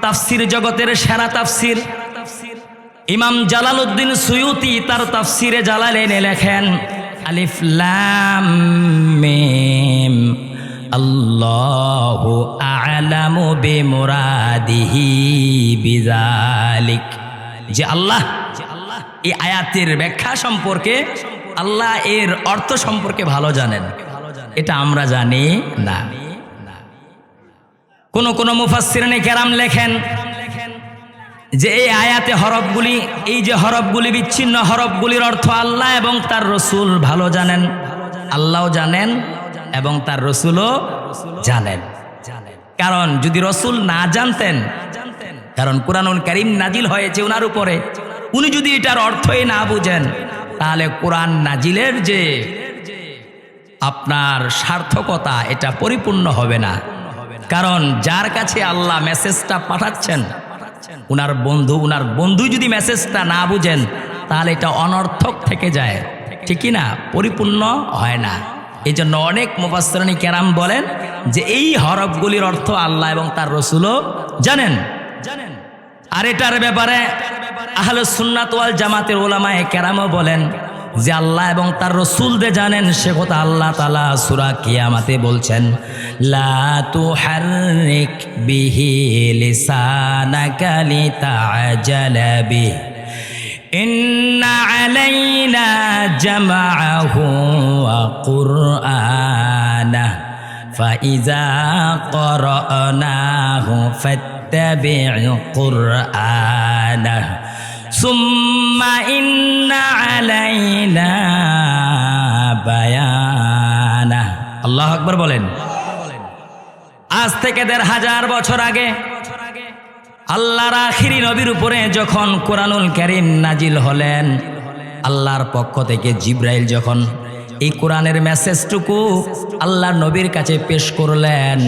তাফসির জগতের সেরা তাফসির ইমাম জালালউদ্দিন সুয়ুতি তার তাফসিরে জালালাইনে লেখেন আলিফ লাম মিম আল্লাহু আ'লামু বিমুরাদিহি বিযালিক, যে আল্লাহ এই আয়াতের ব্যাখ্যা সম্পর্কে, আল্লাহ এর অর্থ সম্পর্কে ভালো জানেন, এটা আমরা জানি না। কোন কোন মুফাসসিরিনে কেরাম লেখেন যে এই আয়াতে হরফগুলি, এই যে হরফগুলি, বিচ্ছিন্ন হরফগুলির অর্থ আল্লাহ এবং তার রসুল ভালো জানেন, আল্লাহও জানেন এবং তার রসুলও জানেন। কারণ যদি রসুল না জানতেন, কারণ কুরআনুল কারীম নাজিল হয়েছে ওনার উপরে, উনি যদি এটার অর্থই না বুঝেন, তাহলে কোরআন নাজিলের যে আপনার সার্থকতা এটা পরিপূর্ণ হবে না। কারণ যার কাছে আল্লাহ মেসেজটা পাঠাচ্ছেন, উনার বন্ধু যদি মেসেজটা না বুঝেন, তাহলে এটা অনর্থক থেকে যায়, ঠিক কি না, পরিপূর্ণ হয় না। এই জন্য অনেক মুফাসসিরিন কেরাম বলেন যে এই হরফগুলির অর্থ আল্লাহ এবং তার রসুলও জানেন। আর এটার ব্যাপারে আহলুস সুন্নাত ওয়াল জামাতের উলামায়ে কেরামও বলেন যে আল্লাহ এবং তার রসুল যে জানেন, সে কথা আল্লাহ তাআলা সূরা কিয়ামাতে বলছেন, লা তুহাররিক বিহি লিসানাকা লিতা'জালা বিহি ইন্না আলাইনা জামাআহু ওয়া কুরআনাহু ফাইযা ক্বরানাহু ফাত্তাবি' কুরআনাহু সুম্মা ইন্না আলাইনা বায়ানাহু। আল্লাহু আকবার বলেন। আজ থেকে ১৫০০ বছর আগে আল্লাহর আখিরি নবীর উপরে যখন কোরআনুল কারীম নাজিল হলেন, আল্লাহর পক্ষ থেকে জিবরাইল যখন এই কোরআনের মেসেজটুকু আল্লাহর নবীর কাছে পেশ করলেন,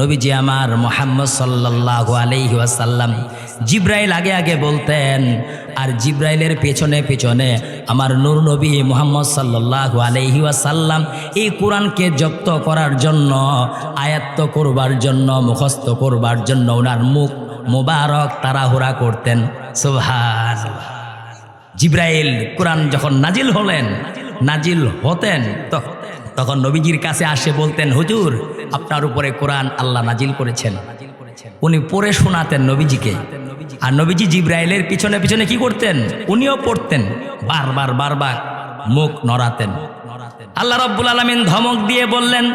নবীজি আমার মুহাম্মদ সাল্লাল্লাহু আলাইহি ওয়াসাল্লাম জিবরাইল আগে আগে বলতেন, আর জিবরাইলের পেছনে পেছনে আমার নূর নবী মুহাম্মদ সাল্লাল্লাহু আলাইহি ওয়াসাল্লাম এই কোরআনকে জব্দ করার জন্য, আয়াত্ত করবার জন্য, মুখস্থ করবার জন্য ওনার মুখ মুবারক তাড়াহুড়া করতেন। সুবহানাল্লাহ। জিবরাইল কোরআন যখন নাজিল হতেন তখন নবীজির কাছে আসে বলতেন, হুজুর আপনার উপরে কোরআন আল্লাহ নাজিল করেছেন। উনি পড়ে শোনাতেন নবীজিকে, আর নবীজি জিবরাইলের পিছনে পিছনে কি করতেন, উনিও পড়তেন, বারবার মুখ নড়াতেন। আল্লাহ রাব্বুল আলামিন ধমক দিয়ে বললেন,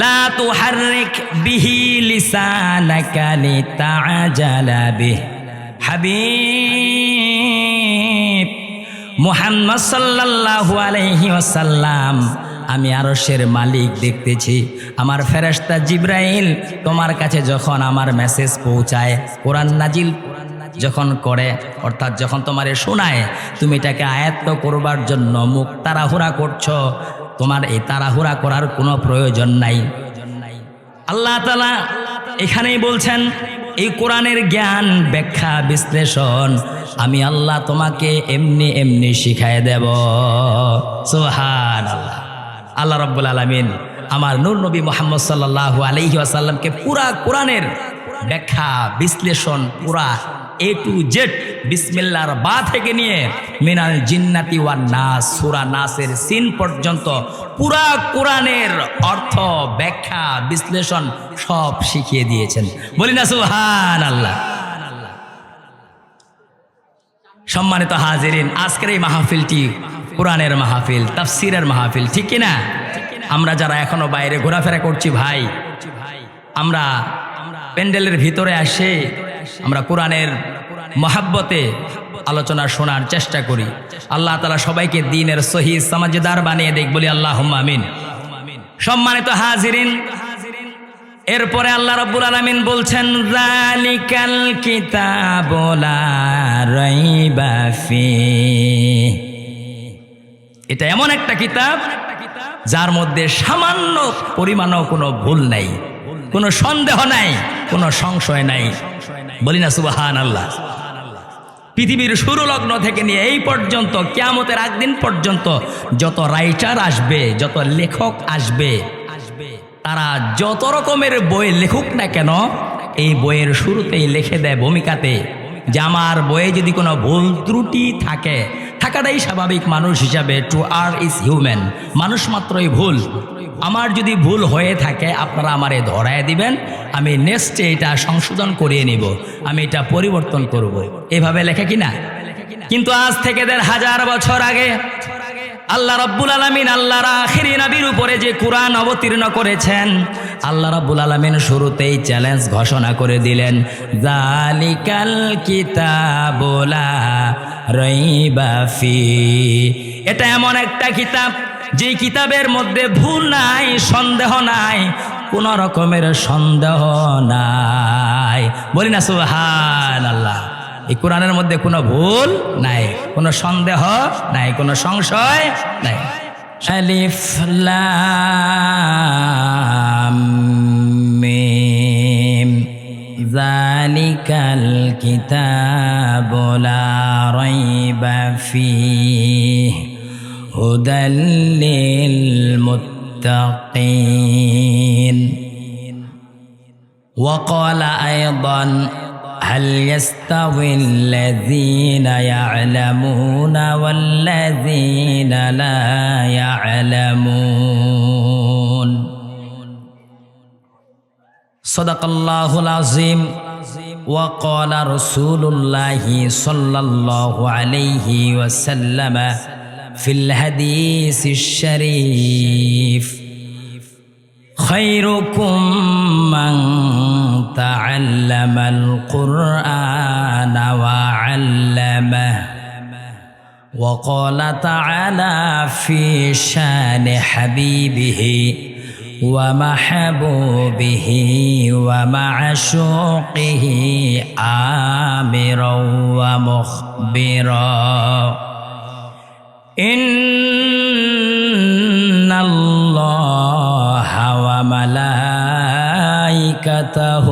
লা তুহাররিক বিহি লিসানাকা লিতা'জালা বিহি। হাবিব মুহাম্মদ সাল্লাল্লাহু আলাইহি ওয়াসাল্লাম, আমি আরশের মালিক দেখতেছি, আমার ফেরেশতা জিবরাইল তোমার কাছে যখন আমার মেসেজ পৌঁছায়, কোরআন নাজিল যখন করে, অর্থাৎ যখন তোমারে শোনায়, তুমি এটাকে আয়াত্ত করবার জন্য মুখ তাড়াহুড়া করছো, তোমার এই তাড়াহুড়া করার কোনো প্রয়োজন নাই। আল্লাহ তাআলা এখানেই বলছেন, এই কোরআনের জ্ঞান, ব্যাখ্যা, বিশ্লেষণ আমি আল্লাহ তোমাকে এমনি এমনি শিখায় দেব। সুবহানাল্লাহ। আল্লাহ রাব্বুল আলামিন আমার নূর নবী মুহাম্মদ সাল্লাল্লাহু আলাইহি ওয়াসাল্লামকে পুরা কোরআনের ব্যাখ্যা, বিশ্লেষণ, পুরা এ টু জেড, বিসমিল্লাহর বা থেকে নিয়ে মিনাল জিন্নাতি ওয়ান নাস, সূরা নাসের সিন পর্যন্ত পুরা কোরআনের অর্থ, ব্যাখ্যা, বিশ্লেষণ সব শিখিয়ে দিয়েছেন। বলি না সুবহানাল্লাহ। সম্মানিত হাজিরিন, আজকের এই মাহফিলটি কোরআনের মাহফিল, তাফসীরের মাহফিল, ঠিক কিনা? আমরা যারা এখনো বাইরে ঘোরাফেরা করছি ভাই, আমরা প্যান্ডেলের ভিতরে আসে আমরা কোরআনের মহাব্বতে আলোচনা শোনার চেষ্টা করি। আল্লাহ তাআলা সবাইকে দ্বীনের সহি সমঝদার বানিয়ে দেখ, বলি আল্লাহুম্মা আমিন। সম্মানিত হাজিরিন, এরপরে আল্লাহ রাব্বুল আলামিন বলছেন, যালিকাল কিতাবু লা রাইবা ফিহি। এটা এমন একটা কিতাব যার মধ্যে সামান্য পরিমাণও কোনো ভুল নাই, কোনো সন্দেহ নাই, কোনো সংশয় নাই। বলি না সুবহানাল্লাহ। পৃথিবীর শুরু লগ্ন থেকে নিয়ে এই পর্যন্ত, কিয়ামতের আগ দিন পর্যন্ত যত রাইটার আসবে, যত লেখক আসবে, তারা যত রকমের বই লেখুক না কেন, এই বইয়ের শুরুতেই লিখে দেয় ভূমিকাতে যে আমার বইয়ে যদি কোনো ভুল ত্রুটি থাকে, থাকাটাই স্বাভাবিক মানুষ হিসাবে, টু আর ইজ হিউম্যান, মানুষ মাত্রই ভুল। আমার যদি ভুল হয়ে থাকে আপনারা আমারে ধরায় দিবেন, আমি নেক্সটে এটা সংশোধন করিয়ে নিব, আমি এটা পরিবর্তন করব। এভাবে লেখা কিনা? কিন্তু আজ থেকে ১,৫০০ বছর আগে আল্লাহ রাব্বুল আলামিন আল্লাহর আখিরি নবীর উপরে যে কুরআন অবতীর্ণ করেছেন, আল্লাহ রাব্বুল আলামিন শুরুতেই চ্যালেঞ্জ ঘোষণা করে দিলেন, যালিকাল কিতাবু লা রাইবা ফি। এটা এমন একটা কিতাব যে কিতাবের মধ্যে ভুল নাই, সন্দেহ নাই, কোন রকমের সন্দেহ নাই। বলি না সুবহানাল্লাহ। এই কোরআনের মধ্যে কোনো ভুল নাই, কোনো সন্দেহ নাই, কোনো সংশয় নাই। আলিফ লাম মিম যালিকাল কিতাবু লা রাইবা ফীহি হুদাল লিল মুত্তাকিন। ওয়া ক্বালা আইদান هل يستوي الذين يعلمون والذين لا يعلمون؟ صدق الله العظيم. وقال رسول الله صلى الله عليه وسلم في الحديث الشريف: خيركم من تعلم القرآن وعلمه. وقال تعالى في شان حبيبه ومحبوبه ومعشوقه آمرا ومخبرا: إن الله وملائكته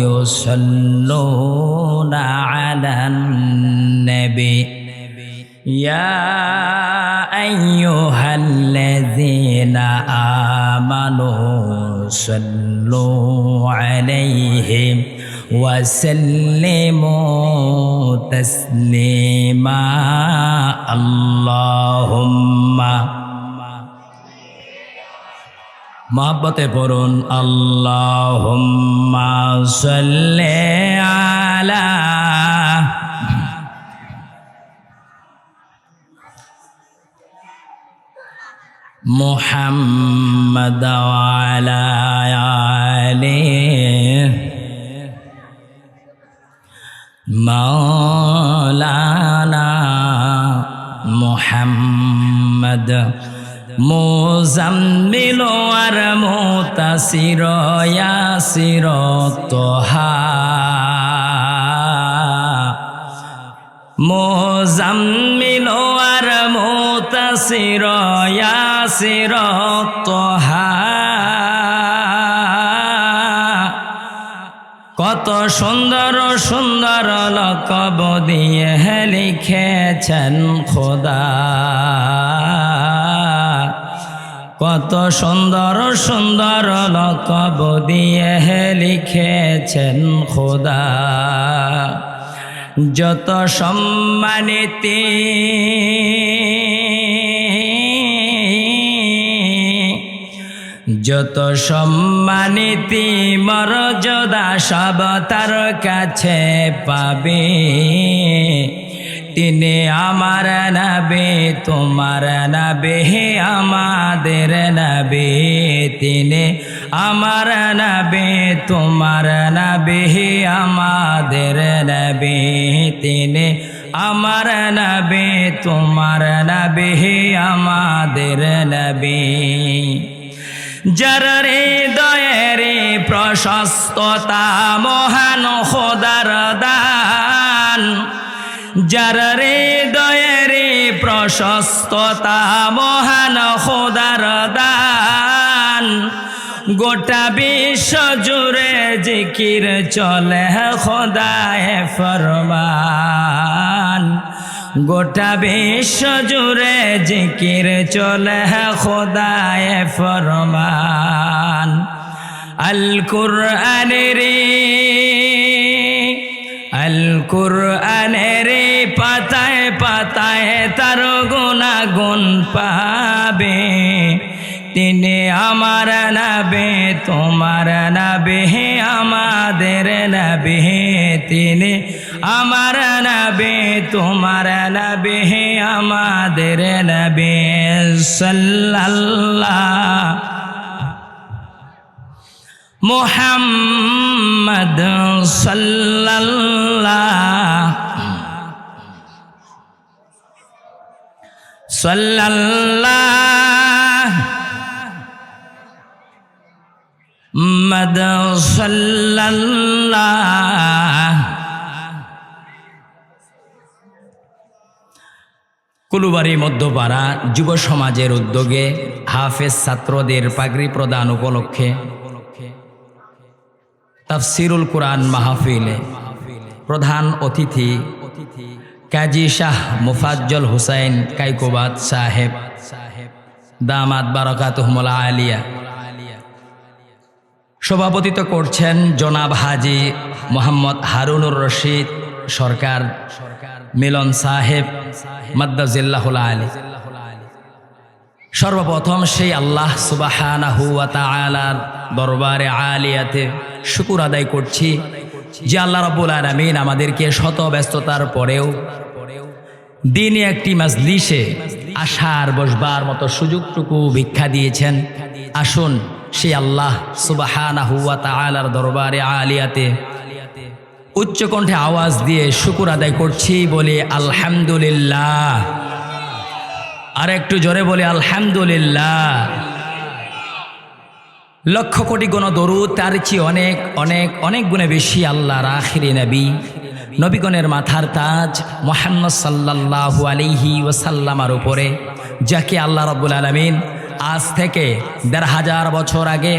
يصلون على النبي يا أيها الذين آمنوا صلوا عليه وسلموا تسليما. اللهم محبت پرون اللهم صل على محمد وعلى آله مولانا محمد মুজাম্মিল আর মুতাসির ইয়াসির তোহা মুজাম্মিল আর মুতাসির ইয়াসির তোহা। কত সুন্দর সুন্দর লকব দিয়ে লিখেছেন খোদা, কত সুন্দর সুন্দর লকব দিয়ে লিখেছেন খোদা। যত সম্মানিতি যত সম্মানিতি মর্যাদা সব তার কাছে পাবে। তিনি আমার নবী, তোমার নবী, আমাদের নবী। তিনি আমার নবী, তোমার নবী, আমাদের নবী। তিনি আমার নবী, তোমার নবী, আমাদের নবী। যার হৃদয়ের প্রশস্ততা মহান খোদার দান, যার হৃদয়ের প্রশস্ততা মহান খোদার দান। গোটা বিশ্ব জুড়ে জিকির চলে খোদায় ফরমান, গোটা বিশ্ব জুড়ে জিকির চলে খোদায় ফরমান। আল কুরআনের পাতায় পাতায় তার গুণাগুণ পাবে। তিনি আমার নবী তোমার নবী আমাদের নবী, তিনি আমার নবী তোমার নবী আমাদের নবী সাল্লাল্লাহু মুহাম্মদ কুলুবাড়ি মধ্যপাড়া যুব সমাজের উদ্যোগে হাফেজ ছাত্রদের পাগড়ি প্রদান উপলক্ষে তাফসিরুল কুরআন মাহফিলে প্রধান অতিথি কাজী শাহ মুফাজ্জল হুসাইন কাইকোবাদ সাহেব দামাত বারাকাতুহুমুল আলিয়া সভাপতিত্ব করছেন জনাব হাজী মোহাম্মদ হারুনুর রশিদ সরকার মিলন সাহেব মাদ্দাজিল্লাহুল আলী। সর্বপ্রথম সেই আল্লাহ সুবহানাহু ওয়া তাআলার দরবারে আলিয়াতে শুকর আদায় করছি যে আল্লাহ রাব্বুল আলামিন আমাদেরকে শত ব্যস্ততার পরেও দিনে একটি মাজলিসে আসার বসবার মতো সুযোগটুকু ভিক্ষা দিয়েছেন। আসুন সেই আল্লাহ সুবহানাহু ওয়া তাআলার দরবারে আলিয়াতে উচ্চ কণ্ঠে আওয়াজ দিয়ে শুকর আদায় করছি, বলি আলহামদুলিল্লাহ। আর একটু জোরে বলি আলহামদুলিল্লাহ। লক্ষ কোটি গুণ দরুদ, তার চেয়ে অনেক অনেক অনেক গুণে বেশি আল্লাহর আখিরি নবী, নবীগণের মাথার তাজ মুহাম্মদ সাল্লাল্লাহু আলাইহি ওয়াসাল্লামের উপরে, যাকে আল্লাহ রাব্বুল আলামিন আজ থেকে ১৫০০ বছর আগে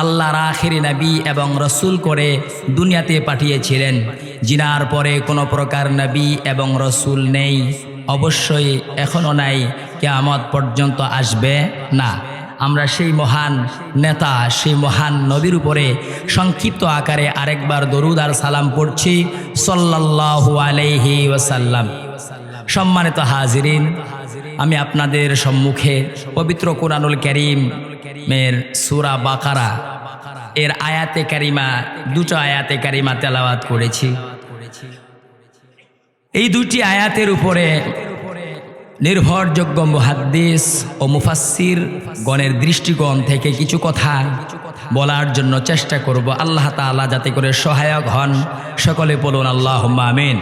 আল্লাহর আখিরি নবী এবং রসুল করে দুনিয়াতে পাঠিয়েছিলেন, জিনার পরে কোনো প্রকার নবী এবং রসুল নেই, অবশ্যই এখনও নাই, কিয়ামত পর্যন্ত আসবে না। আমরা সেই মহান নেতা, সেই মহান নবীর উপরে সংক্ষিপ্ত আকারে আরেকবার দরুদ আর সালাম পড়ছি সাল্লাল্লাহু আলাইহি ওয়াসাল্লাম। সম্মানিত হাজিরিন, আমি আপনাদের সম্মুখে পবিত্র কুরআনুল কারীমের সূরা বাকারা এর আয়াতে কারিমা, দুটো আয়াতে কারিমা তেলাওয়াত করেছি। এই দুটি আয়াতের উপরে নির্ভরযোগ্য মুহাদ্দিস ও মুফাসসির গণের দৃষ্টিকোণ থেকে কিছু কথা বলার জন্য চেষ্টা করব। আল্লাহ তাআলা যাতে করে সহায়ক হন, সকলে বলুন আল্লাহুম্মা আমিন।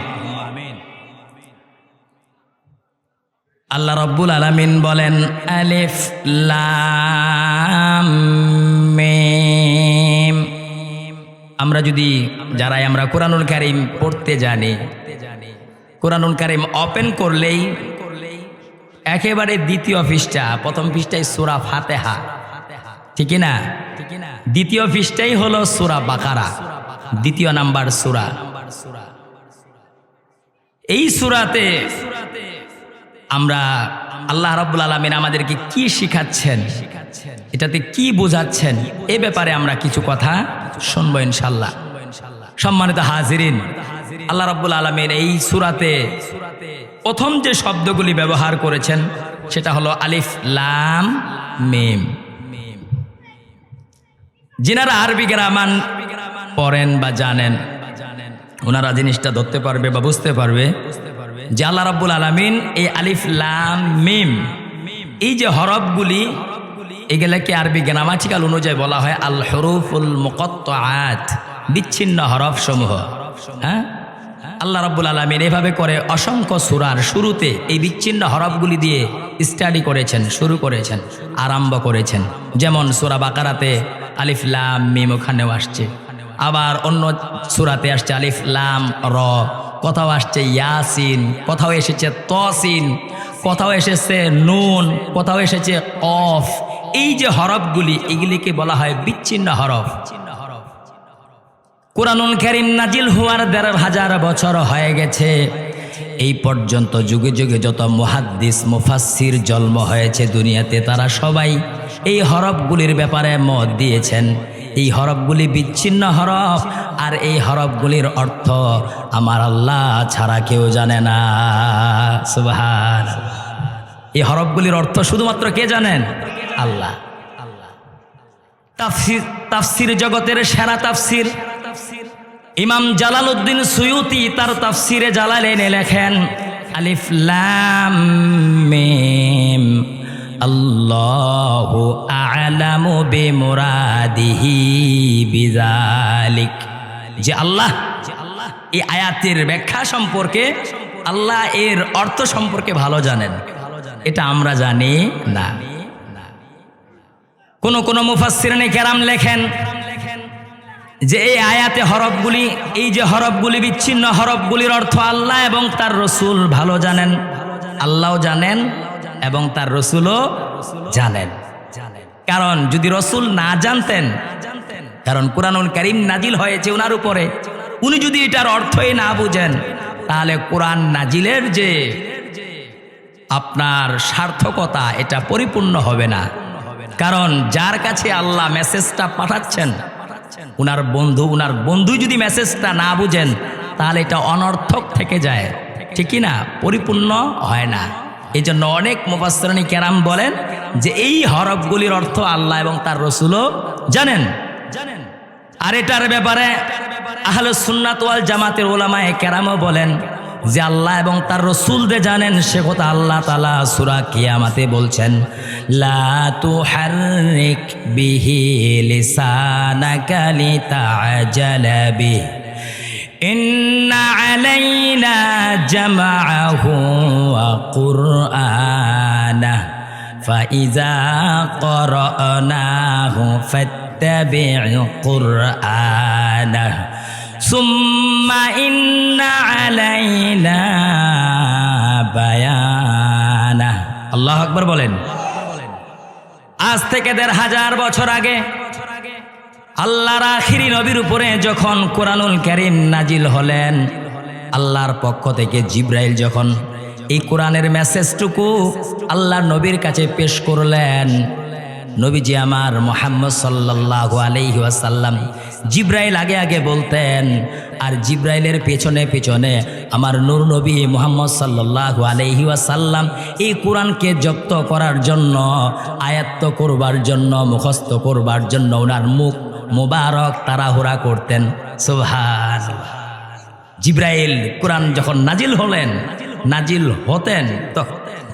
আল্লাহ রাব্বুল আলামিন বলেন আলিফ লাম মিম। আমরা যদি যারাই আমরা কুরআনুল কারীম পড়তে জানি, কুরআনুল কারীম ওপেন করলেই একেবারে দ্বিতীয় পৃষ্ঠা, প্রথম পৃষ্ঠায় সূরা ফাতিহা, ঠিক না? দ্বিতীয় পৃষ্ঠাই হলো সূরা বাকারা, দ্বিতীয় নাম্বার সূরা। এই সূরাতে আমরা আল্লাহ রাব্বুল আলামিন আমাদেরকে কি শিখাচ্ছেন, এটাতে কি বোঝাচ্ছেন, এ ব্যাপারে আমরা কিছু কথা শুনবো ইনশাআল্লাহ। সম্মানিত হাজিরিন, আল্লাহ রাব্বুল আলামিন এই সূরাতে প্রথম যে শব্দগুলি ব্যবহার করেছেন সেটা হলো আলিফ লাম মিম। যিনারা আরবি গ্রামার পড়েন বা জানেন, ওনারা জিনিসটা ধরতে পারবে বা বুঝতে পারবে যে আল্লাহ রাব্বুল আলামিন এই আলিফ লাম মিম এই যে হরফগুলি, এগুলাকে আরবি গ্রামাটিক্যাল অনুযায়ী বলা হয় আল হুরুফুল মুকাত্তাআত, বিচ্ছিন্ন হরফ সমূহ। হ্যাঁ, আল্লাহ রাব্বুল আলামিন এভাবে করে অসংখ্য সূরার শুরুতে এই বিচ্ছিন্ন হরফগুলি দিয়ে স্টাডি করেছেন, শুরু করেছেন, আরম্ভ করেছেন। যেমন সূরা বাকারাতে আলিফ লাম মিম ওখানেও আসছে, আবার অন্য সূরাতে আসছে আলিফ লাম র, কোথাও আসছে ইয়াসিন, কোথাও এসেছে তসিন, কোথাও এসেছে নুন, কোথাও এসেছে কফ। এই যে হরফগুলি, এগুলিকে বলা হয় বিচ্ছিন্ন হরফ। কুরআনুল কারীম নাজিল হওয়ার ১৫০০ বছর হয়ে গেছে। এই পর্যন্ত যুগে যুগে যত মুহাদ্দিস মুফাসসির জন্ম হয়েছে দুনিয়াতে, তারা সবাই এই হরফগুলির ব্যাপারে মত দিয়েছেন। এই হরফগুলি বিচ্ছিন্ন হরফ, আর এই হরফগুলির অর্থ আমার আল্লাহ ছাড়া কেউ জানে না। সুবহানাল্লাহ। এই হরফগুলির অর্থ শুধুমাত্র কে জানেন? আল্লাহ। তাফসির জগতের সেরা তাফসির ইমাম জালালউদ্দিন সুয়ুতি তার তাফসিরে জালালাইনে লেখেন, আলিফ লাম মিম আল্লাহু আ'লামু বিমুরাদিহি বিযালিক। যে আল্লাহ এই আয়াতের ব্যাখ্যা সম্পর্কে, আল্লাহ এর অর্থ সম্পর্কে ভালো জানেন, এটা আমরা জানি না। কোন মুফাসসিরিনে কেরাম লেখেন যে এই আয়াতে হরফগুলি, এই যে হরফগুলি বিচ্ছিন্ন হরফগুলির অর্থ আল্লাহ এবং তার রসুল ভালো জানেন। আল্লাহও জানেন এবং তার রসুলও জানেন। কারণ যদি রসুল না জানতেন, কারণ কুরআনুল কারীম নাজিল হয়েছে ওনার উপরে, উনি যদি এটার অর্থই না বুঝেন, তাহলে কোরআন নাজিলের যে আপনার সার্থকতা এটা পরিপূর্ণ হবে না। কারণ যার কাছে আল্লাহ মেসেজটা পাঠাচ্ছেন, উনার বন্ধু যদি মেসেজটা না বুঝেন, তাহলে এটা অনর্থক থেকে যায়, ঠিক কি না? পরিপূর্ণ হয় না। এই জন্য অনেক মুফাসসিরিন কেরাম বলেন যে এই হরফগুলির অর্থ আল্লাহ এবং তার রসুলও জানেন। আর এটার ব্যাপারে আহলুস সুন্নাত ওয়াল জামাতের উলামায়ে কেরামও বলেন যে আল্লাহ এবং তার রসুল যে জানেন সে কথা আল্লাহ তাআলা সূরা কিয়ামতে বলছেন, লা তুহাররিক বিহি লিসানাকা লিতা'জালা বিহি ইন্না আলাইনা জামাআহু ওয়া কুরআনাহু ফাইযা ক্বরানাহু ফাত্তাবি' কুরআনাহু সুম্মা ইন্না আলাইনা বায়ানাহু। আল্লাহু আকবার বলেন। আজ থেকে ১৫০০ বছর আগে আল্লাহর আখিরি নবীর উপরে যখন কোরআনুল কারীম নাজিল হলেন, আল্লাহর পক্ষ থেকে জিবরাইল যখন এই কোরআনের মেসেজটুকু আল্লাহর নবীর কাছে পেশ করলেন, নবীজি আমার মুহাম্মদ সাল্লাল্লাহু আলাইহি ওয়াসাল্লাম জিবরাইল আগে আগে বলতেন, আর জিবরাইলের পেছনে পেছনে আমার নূর নবী মুহাম্মদ সাল্লাল্লাহু আলাইহি ওয়াসাল্লাম এই কোরআনকে জব্দ করার জন্য, আয়াত্ত করবার জন্য, মুখস্থ করবার জন্য ওনার মুখ মুবারক তাড়াহুড়া করতেন। সুবহানাল্লাহ। জিবরাইল কোরআন যখন নাজিল হতেন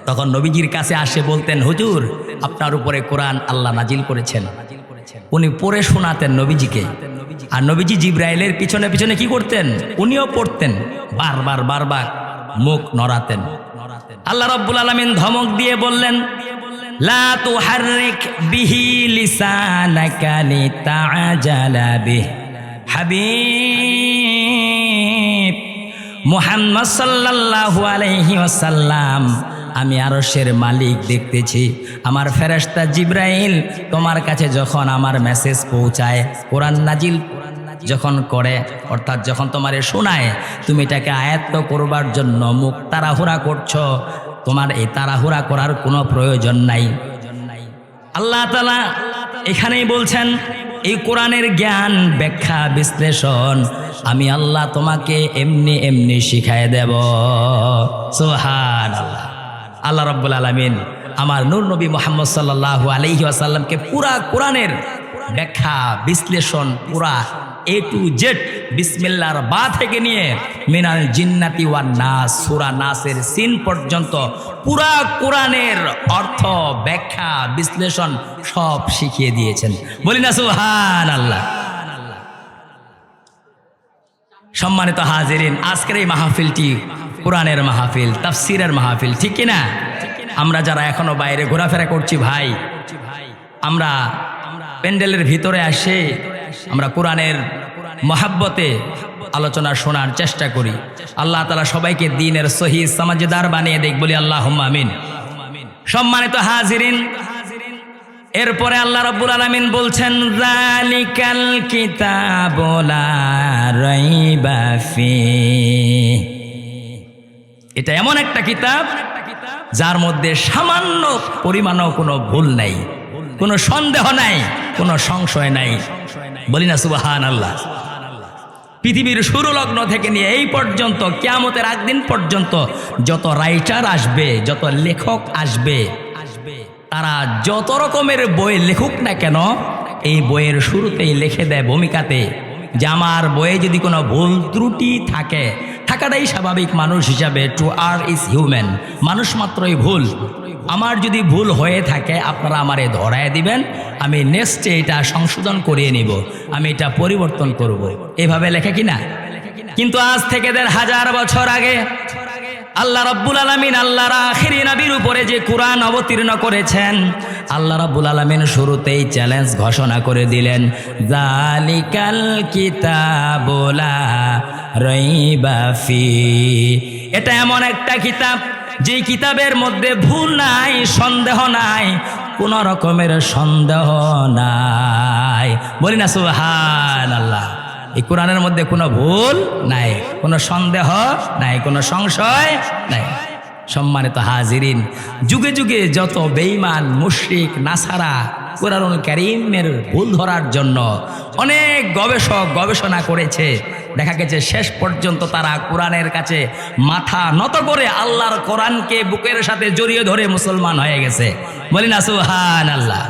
তখন নবীজির কাছে আসে বলতেন, হুজুর আপনার উপরে কোরআন আল্লাহ নাজিল করেছেন। উনি পড়ে শোনাতেন নবীজিকে, আর নবীজি জিবরাইলের পিছনে পিছনে কি করতেন? উনিও পড়তেন, বারবার মুখ নড়াতেন। আল্লাহ রাব্বুল আলামিন ধমক দিয়ে বললেন, লা তুহাররিক বিহি লিসানাকা লিতা'জালা বিহি। হাবিব মুহাম্মদ সাল্লাল্লাহু আলাইহি ওয়াসাল্লাম, আমি আরশের মালিক দেখতেছি, আমার ফেরেশতা জিবরাইল তোমার কাছে যখন আমার মেসেজ পৌঁছায়, কোরআন নাজিল যখন করে, অর্থাৎ যখন তোমারে শোনায়, তুমি এটাকে আয়াত্ত করবার জন্য মুখ তাড়াহুড়া করছো, তোমার এই তাড়াহুড়া করার কোনো প্রয়োজন নাই। আল্লাহ তাআলা এখানেই বলছেন, এই কোরআনের জ্ঞান, ব্যাখ্যা, বিশ্লেষণ আমি আল্লাহ তোমাকে এমনি এমনি শিখায় দেব। সুবহানাল্লাহ। আল্লাহ রাব্বুল আলামিন আমার নূর নবী মুহাম্মদ সাল্লাল্লাহু আলাইহি ওয়াসাল্লামকে পুরা কোরআনের ব্যাখ্যা, বিশ্লেষণ, পুরা A to Z, বিসমিল্লাহর বা থেকে নিয়ে মিনাল জিন্নাতি ওয়ান নাস, সূরা নাসের সিন পর্যন্ত পুরা কোরআনের অর্থ, ব্যাখ্যা, বিশ্লেষণ সব শিখিয়ে দিয়েছেন। বলি না সুবহানাল্লাহ। সম্মানিত হাজিরিন, আজকের এই মাহফিলটি কোরআনের মাহফিল, তাফসীরের মাহফিল, ঠিক কিনা? আমরা যারা এখনো বাইরে ঘোরাফেরা করছি ভাই, আমরা প্যান্ডেলের ভিতরে আসে আমরা কোরআনের মহাব্বতে আলোচনা শোনার চেষ্টা করি। আল্লাহ তাআলা সবাইকে দ্বীনের সহিহ সমাজদার বানিয়ে দেখ, বলি আল্লাহুম্মা আমিন। সম্মানিত হাজিরিন, এরপরে আল্লাহ রাব্বুল আলামিন বলছেন, যালিকাল কিতাবু লা রাইবা ফিহি। এটা এমন একটা কিতাব যার মধ্যে সামান্য পরিমাণও কোনো ভুল নাই, কোনো সন্দেহ নাই, কোনো সংশয় নাই। বলি না সুবহানাল্লাহ। পৃথিবীর শুরু লগ্ন থেকে নিয়ে এই পর্যন্ত কিয়ামতের আগ দিন পর্যন্ত যত রাইটার আসবে, যত লেখক আসবে, তারা যত রকমের বই লেখুক না কেন, এই বইয়ের শুরুতেই লিখে দেয় ভূমিকাতে যে আমার বইয়ে যদি কোনো ভুল ত্রুটি থাকে, থাকাটাই স্বাভাবিক মানুষ হিসাবে, টু আর ইজ হিউম্যান, মানুষ মাত্রই ভুল। আমার যদি ভুল হয়ে থাকে আপনারা আমারে ধরায় দিবেন, আমি নেক্সটে এটা সংশোধন করিয়ে নিব, আমি এটা পরিবর্তন করব। এভাবে লেখে কিনা? কিন্তু আজ থেকে ১,৫০০ বছর আগে আল্লাহ রাব্বুল আলামিন আল্লাহর আখিরি নবীর উপরে যে কুরআন অবতীর্ণ করেছেন, আল্লাহ রাব্বুল আলামিন শুরুতেই চ্যালেঞ্জ ঘোষণা করে দিলেন, যালিকাল কিতাবু লা রাইবা ফি। এটা এমন একটা কিতাব যে কিতাবের মধ্যে ভুল নাই, সন্দেহ নাই, কোন রকমের সন্দেহ নাই। বলি না সুবহানাল্লাহ। এই কোরআনের মধ্যে কোনো ভুল নাই, কোনো সন্দেহ নাই, কোনো সংশয় নাই। সম্মানিত হাজিরিন, যুগে যুগে যত বেঈমান মুশরিক নাসারা কুরআনুল কারীমের ভুল ধরার জন্য অনেক গবেষক গবেষণা করেছে, দেখা গেছে শেষ পর্যন্ত তারা কোরআনের কাছে মাথা নত করে আল্লাহর কোরআনকে বুকের সাথে জড়িয়ে ধরে মুসলমান হয়ে গেছে। বলি না সুবহানাল্লাহ।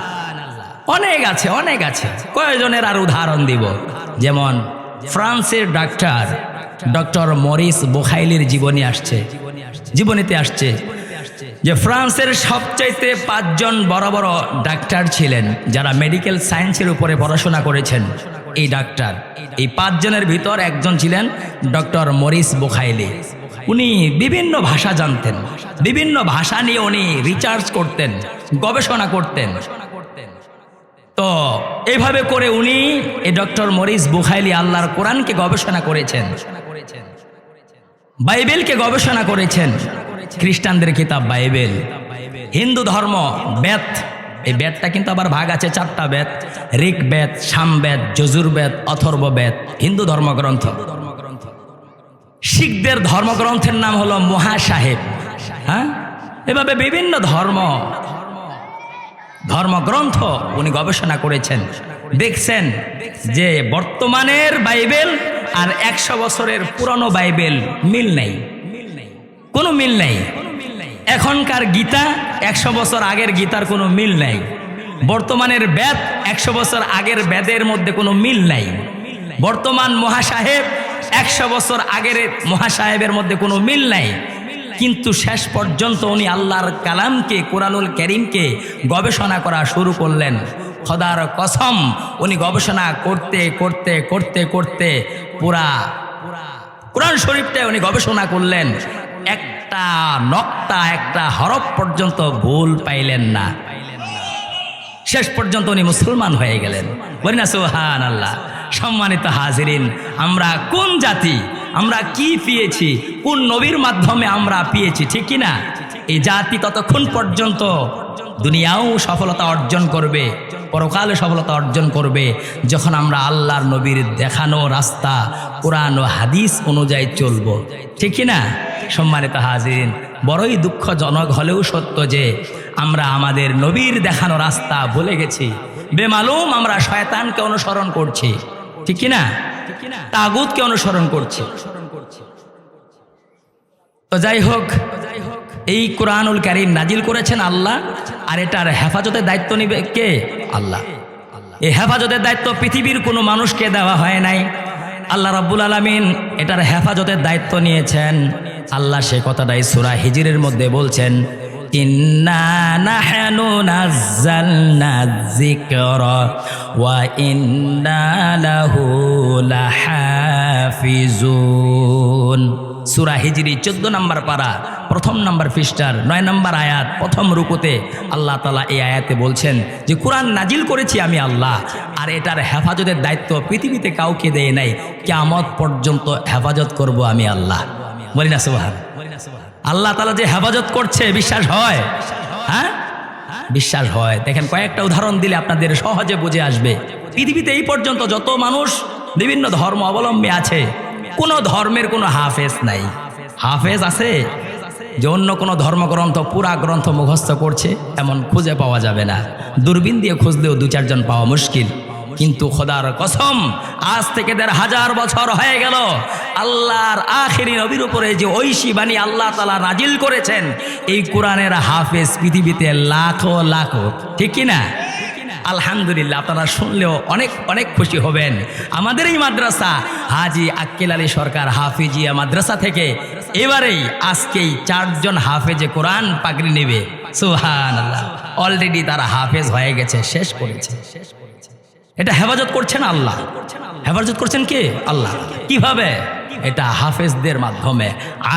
অনেক আছে, অনেক আছে, কয়েকজনের আর উদাহরণ দিব। যেমন ফ্রান্সের ডক্টর মরিস বুখাইলির জীবনীতে আসছে যে ফ্রান্সের সবচাইতে 5 জন বড় বড় ডাক্তার ছিলেন যারা মেডিকেল সায়েন্সের উপরে পড়াশোনা করেছেন। এই 5 জনের ভিতর একজন ছিলেন ডক্টর মরিস বুখাইলি। উনি বিভিন্ন ভাষা জানতেন, বিভিন্ন ভাষা নিয়ে উনি রিসার্চ করতেন, গবেষণা করতেন। তো এইভাবে করে উনি এই ডক্টর মরিস বুখাইলি আল্লাহর কোরআনকে গবেষণা করেছেন, বাইবেলকে গবেষণা করেছেন, খ্রিস্টানদের কিতাব বাইবেল, হিন্দু ধর্ম বেদ, এই বেদটা কিন্তু আবার ভাগ আছে 4টা বেদ, ঋক বেদ, সামবেদ, যজুর্বেদ, অথর্ব বেদ, হিন্দু ধর্মগ্রন্থ। শিখদের ধর্মগ্রন্থের নাম হলো মহাসাহেব। হ্যাঁ, এভাবে বিভিন্ন ধর্মগ্রন্থ উনি গবেষণা করেছেন। দেখছেন যে বর্তমানের বাইবেল আর 100 বছরের পুরনো বাইবেল মিল নেই, কোনো মিল নেই। এখনকার গীতা 100 বছর আগের গীতার কোনো মিল নাই। বর্তমানের বেদ 100 বছর আগের বেদের মধ্যে কোনো মিল নাই। বর্তমান মহাসাহেব 100 বছর আগের মহাসাহেবের মধ্যে কোনো মিল নাই। কিন্তু শেষ পর্যন্ত উনি আল্লাহর কালামকে, কোরআনুল কারীমকে গবেষণা করা শুরু করলেন। খোদার কসম, উনি গবেষণা করতে করতে করতে করতে পুরা কোরআন শরীফটাই উনি গবেষণা করলেন। একটা নক্তা, একটা হরফ পর্যন্ত ভুল পাইলেন না। শেষ পর্যন্ত উনি মুসলমান হয়ে গেলেন। বলি না সুবহানাল্লাহ। সম্মানিত হাজিরিন, আমরা কোন জাতি, আমরা কি পেয়েছি, কোন নবীর মাধ্যমে আমরা পেয়েছি, ঠিক কি না? এই জাতি ততক্ষণ পর্যন্ত দুনিয়াও সফলতা অর্জন করবে, পরকালে সফলতা অর্জন করবে যখন আমরা আল্লাহর নবীর দেখানো রাস্তা কোরআন ও হাদিস অনুযায়ী চলব, ঠিক কি না? সম্মানিত হাজিরিন, বড়ই দুঃখজনক হলেও সত্য যে আমরা আমাদের নবীর দেখানো রাস্তা ভুলে গেছি। বেমালুম আমরা শয়তানকে অনুসরণ করছি, ঠিক কি না? তাগুতকে অনুসরণ করছি। তো যাই হোক, এই কোরআনুল কারীম নাজিল করেছেন আল্লাহ, আর এটার হেফাজতের দায়িত্ব নিবে কে? আল্লাহ। এই হেফাজতের দায়িত্ব পৃথিবীর কোনো মানুষকে দেওয়া হয় নাই, আল্লাহ রাব্বুল আলামিন এটার হেফাজতের দায়িত্ব নিয়েছেন। আল্লাহ সে কথাটাই সূরা হিজরের মধ্যে বলছেন, ইন্না নাহনু নাযালনা যিকরা ওয়া ইন্না লাহু লাহাফিজুন। সূরা হিজরি 14 নম্বর পারা, 1 নম্বর পৃষ্ঠার 9 নম্বর আয়াত, প্রথম রুকুতে আল্লাহ তাআলা এই আয়াতে বলছেন যে কোরআন নাজিল করেছি আমি আল্লাহ, আর এটার হেফাজতের দায়িত্ব পৃথিবীতে কাউকে দেয় নাই, কিয়ামত পর্যন্ত হেফাজত করব আমি আল্লাহ। বলি না সুবহানাল্লাহ। আল্লাহ তাআলা যে হেফাজত করছে বিশ্বাস হয়? হ্যাঁ, বিশ্বাস হয়। দেখেন, কয়েকটা উদাহরণ দিলে আপনাদের সহজে বুঝে আসবে। পৃথিবীতে এই পর্যন্ত যত মানুষ বিভিন্ন ধর্ম অবলম্বী আছে, কোনো ধর্মের কোনো হাফেজ নাই। হাফেজ আছে যে অন্য কোনো ধর্মগ্রন্থ পুরা গ্রন্থ মুখস্থ করছে, এমন খুঁজে পাওয়া যাবে না। দূরবীন দিয়ে খুঁজলেও 2-4 জন পাওয়া মুশকিল। কিন্তু খোদার কসম আজ থেকে ১৫০০ বছর হয়ে গেল আল্লাহর আখেরি নবীর উপরে যে ঐশী বাণী আল্লাহ তাআলা নাজিল করেছেন, এই কোরআনের হাফেজ পৃথিবীতে লাখো লাখো, ঠিক কিনা? আলহামদুলিল্লাহ, আপনারা শুনলেও অনেক অনেক খুশি হবেন। আমাদের এই মাদ্রাসা হাজী আক্কেল আলী সরকার হাফিজিয়া মাদ্রাসা থেকে এবারেই আজকেই 4 জন হাফেজে কোরআন পাগড়ি নেবে। সুবহানাল্লাহ, অলরেডি তারা হাফেজ হয়ে গেছে, শেষ করেছে। এটা হেফাজত করছেন আল্লাহ, হেফাজত করছেন কে? আল্লাহ। কিভাবে? এটা হাফেজদের মাধ্যমে,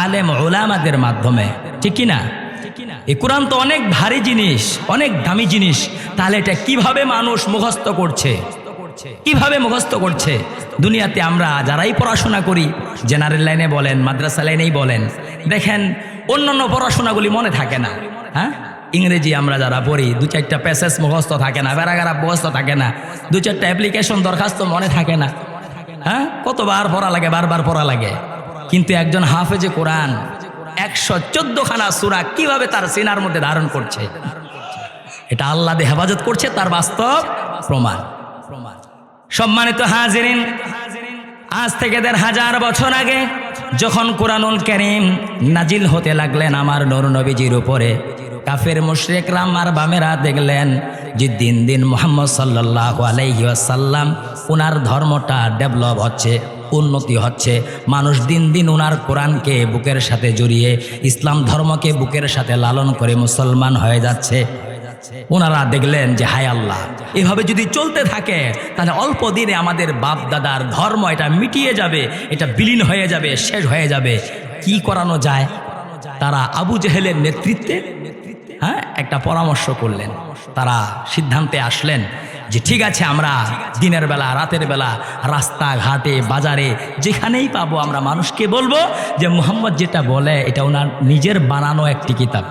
আলেম উলামাদের মাধ্যমে, ঠিক কিনা? এই কোরআন তো অনেক ভারী জিনিস, অনেক দামি জিনিস, তাহলে এটা কিভাবে মানুষ মুখস্থ করছে, কিভাবে মুখস্থ করছে? দুনিয়াতে আমরা যারাই পড়াশোনা করি, জেনারেল লাইনে বলেন, মাদ্রাসা লাইনেই বলেন, দেখেন অন্যান্য পড়াশোনাগুলি মনে থাকে না। হ্যাঁ, ইংরেজি আমরা যারা পড়ি 2-4টা প্যাসেজ মুখস্থ থাকে না, প্যারাগ্রাফ মুখস্থ থাকে না, 2-4টা অ্যাপ্লিকেশন দরখাস্ত মনে থাকে না। হ্যাঁ, কতবার পড়া লাগে, বারবার পড়া লাগে। কিন্তু একজন হাফেজে কোরআন 114খানা সূরা কিভাবে তার সিনার মধ্যে ধারণ করছে, এটা আল্লাহ দিয়ে হেফাজত করছে, তার বাস্তব প্রমাণ। সম্মানিত হাজিরিন, আজ থেকে ১৫০০ বছর আগে যখন কোরআনুল কারীম নাজিল হতে লাগলেন আমার নূর নবীজির উপরে, কাফের মুশরিকরা আর বামেরা দেখলেন যে দিন দিন মুহাম্মদ সাল্লাল্লাহু আলাইহি ওয়াসাল্লাম ওনার ধর্মটা ডেভেলপ হচ্ছে, উন্নতি হচ্ছে, মানুষ দিন দিন ওনার কোরআনকে বুকের সাথে জড়িয়ে, ইসলাম ধর্মকে বুকের সাথে লালন করে মুসলমান হয়ে যাচ্ছে। ওনারা দেখলেন যে হায় আল্লাহ, এভাবে যদি চলতে থাকে তাহলে অল্প দিনে আমাদের বাপ দাদার ধর্ম এটা মিটিয়ে যাবে, এটা বিলীন হয়ে যাবে, শেষ হয়ে যাবে। কি করানো যায়? তারা আবু জেহেলের নেতৃত্বে একটা পরামর্শ করলেন। তারা সিদ্ধান্তে আসলেন যে ঠিক আছে, আমরা দিনের বেলা রাতের বেলা রাস্তাঘাটে বাজারে যেখানেই পাবো আমরা মানুষকে বলবো যে মুহাম্মদ যেটা বলে এটা ওনার নিজের বানানো একটি কিতাব,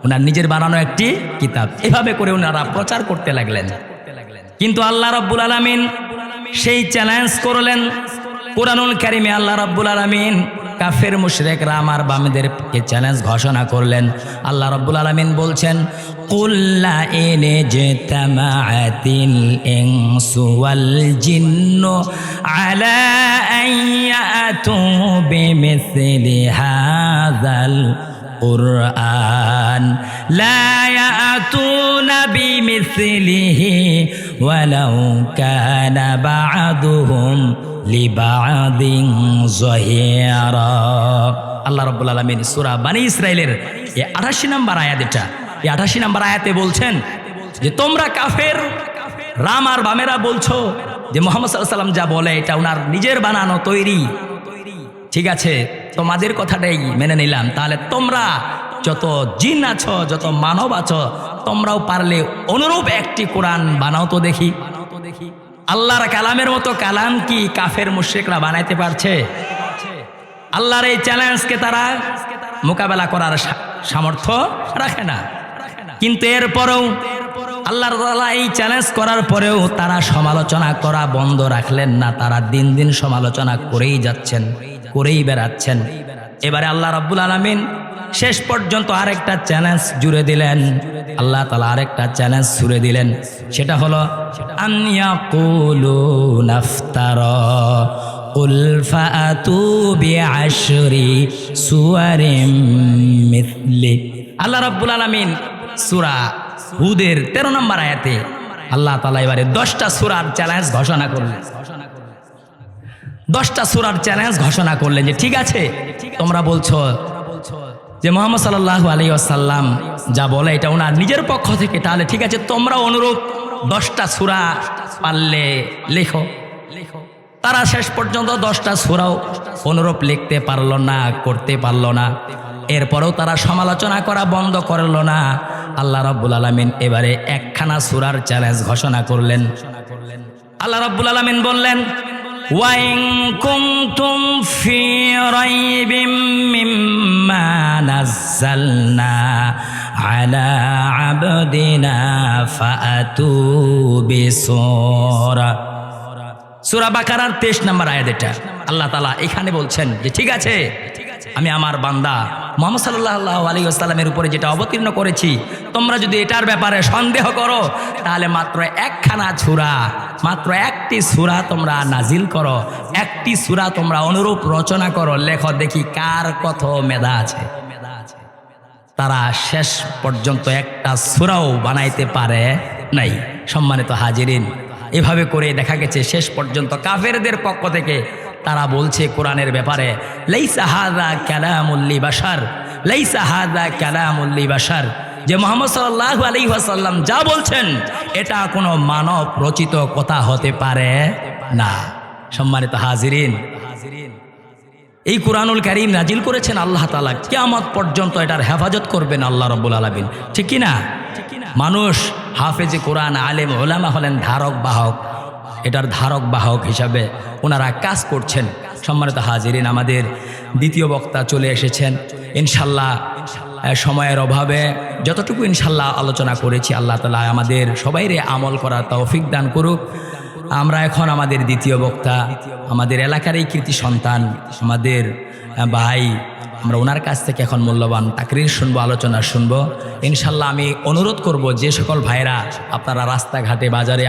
ওনার নিজের বানানো একটি কিতাব। এভাবে করে ওনারা প্রচার করতে লাগলেন। কিন্তু আল্লাহ রাব্বুল আলামিন সেই চ্যালেঞ্জ করলেন কোরআনুল কারীমে। আল্লাহ রাব্বুল আলামিন কাফের মুশরিকরা আমার বামেদেরকে চ্যালেঞ্জ ঘোষণা করলেন। আল্লাহ রাব্বুল আলামিন বলছেন, কুল্লা ইনে জাতামাআতিল ইনসু ওয়াল জিন্নু আলা আইয়াতু বিমিসলি হাযাল কুরআন লা ইয়াতুনা বিমিসলিহি ওয়ালাউ কানা বা'দুহুম লিবা'দিন যাহিরা। আল্লাহ রাব্বুল আলামিন সূরা বনী ইসরাইলের এই 88 নম্বর আয়াত, এটা এই 88 নম্বর আয়াতে বলছেন যে তোমরা কাফের রাম আর বামেরা বলছো যে মুহাম্মদ সাল্লাল্লাহু আলাইহি ওয়াসাল্লাম যা বলে এটা ওনার নিজের বানানো তৈরি। ঠিক আছে, তোমাদের কথাটাই মেনে নিলাম। তাহলে তোমরা যত জিন আছো, যত মানব আছো, তোমরাও পারলে অনুরূপ একটি কোরআন বানাও তো দেখি। আল্লাহর কালামের মতো কালাম কি কাফের মুশরিকরা বানাইতে পারছে? আল্লাহর এই চ্যালেঞ্জকে তারা মোকাবেলা করার সামর্থ্য রাখে না। কিন্তু এরপরেও আল্লাহ তাআলা এই চ্যালেঞ্জ করার পরেও তারা সমালোচনা করা বন্ধ রাখলেন না। তারা দিন দিন সমালোচনা করেই যাচ্ছেন, করেই বেড়াচ্ছেন। এবারে আল্লাহ রাব্বুল আলামিন শেষ পর্যন্ত আরেকটা চ্যালেঞ্জ জুড়ে দিলেন। আল্লাহ তাআলা আরেকটা চ্যালেঞ্জ ছুড়ে দিলেন, সেটা হলো আনয়াকুলু নাফতারা কুল ফাআতু বিআশরি সুওয়ারিম মিথলি। আল্লাহ রাব্বুল আলামিন সূরা হুদের 13 নম্বর আয়াতে আল্লাহ তাআলা এবারে 10টা সূরার চ্যালেঞ্জ ঘোষণা করলেন। 10টা সূরার চ্যালেঞ্জ ঘোষণা করলেন যে ঠিক আছে, তোমরা বলছো যে মুহাম্মদ সাল্লাল্লাহু আলাইহি ওয়াসাল্লাম যা বলে এটা ওনার নিজের পক্ষ থেকে, তাহলে ঠিক আছে তোমরা অনুরূপ 10টা সূরা পারলে লেখো। তারা শেষ পর্যন্ত 10টা সূরাও অনুরূপ লিখতে পারলো না, করতে পারলো না। এরপরেও তারা সমালোচনা করা বন্ধ করলো না। আল্লাহ রাব্বুল আলামিন এবারে একখানা সূরার চ্যালেঞ্জ ঘোষণা করলেন। আল্লাহ রাব্বুল আলামিন বললেন, ওয়াইন কুনতুম ফি রাইবিম মিম্মা নাযালনা আলা আবদিনা ফাআতু বিসূরা। সূরা বাকারার 23 নম্বর আয়াত এটা। আল্লাহ তাআলা এখানে বলছেন যে ঠিক আছে, আমি আমার বান্দা মুহাম্মদ সাল্লাল্লাহু আলাইহি ওয়াসাল্লামের উপরে যেটা অবতীর্ণ করেছি, তোমরা যদি এটার ব্যাপারে সন্দেহ করো তাহলে মাত্র একখানা সূরা, মাত্র একটি সূরা তোমরা নাজিল করো, একটি সূরা তোমরা অনুরূপ রচনা করো, লেখো দেখি কার কত মেধা আছে। তারা শেষ পর্যন্ত একটা সূরাও বানাইতে পারে নাই। সম্মানিত হাজিরিন, এভাবে করে দেখা গেছে শেষ পর্যন্ত কাফেরদের পক্ষ থেকে তারা বলছে কোরআনের ব্যাপারে, লাইসা হাযা কালামুল লিবাশার, লাইসা হাযা কালামুল লিবাশার, যে মুহাম্মদ সাল্লাল্লাহু আলাইহি ওয়াসাল্লাম যা বলছেন এটা কোনো মানব রচিত কথা হতে পারে না। সম্মানিত হাজিরিন, এই কুরআনুল কারীম নাজিল করেছেন আল্লাহ তাআলা, কিয়ামত পর্যন্ত এটার হেফাজত করবেন আল্লাহ রাব্বুল আলামিন, ঠিক কি না? মানুষ হাফেজে কোরআন, আলেম ওলামা হলেন ধারক বাহক, এটার ধারক বাহক হিসাবে ওনারা কাজ করছেন। সম্মানিত হাজিরিন, আমাদের দ্বিতীয় বক্তা চলে এসেছেন। ইনশাল্লাহ সময়ের অভাবে যতটুকু ইনশাল্লাহ আলোচনা করেছি আল্লাহ তাআলা আমাদের সবাইরে আমল করার তৌফিক দান করুক। আমরা এখন আমাদের দ্বিতীয় বক্তা, আমাদের এলাকারই কৃতি সন্তান, আমাদের ভাই, আমরা ওনার কাছ থেকে এখন মূল্যবান তাকরির শুনবো, আলোচনা শুনবো। ইনশাল্লাহ আমি অনুরোধ করব যে সকল ভাইরা আপনারা রাস্তাঘাটে বাজারে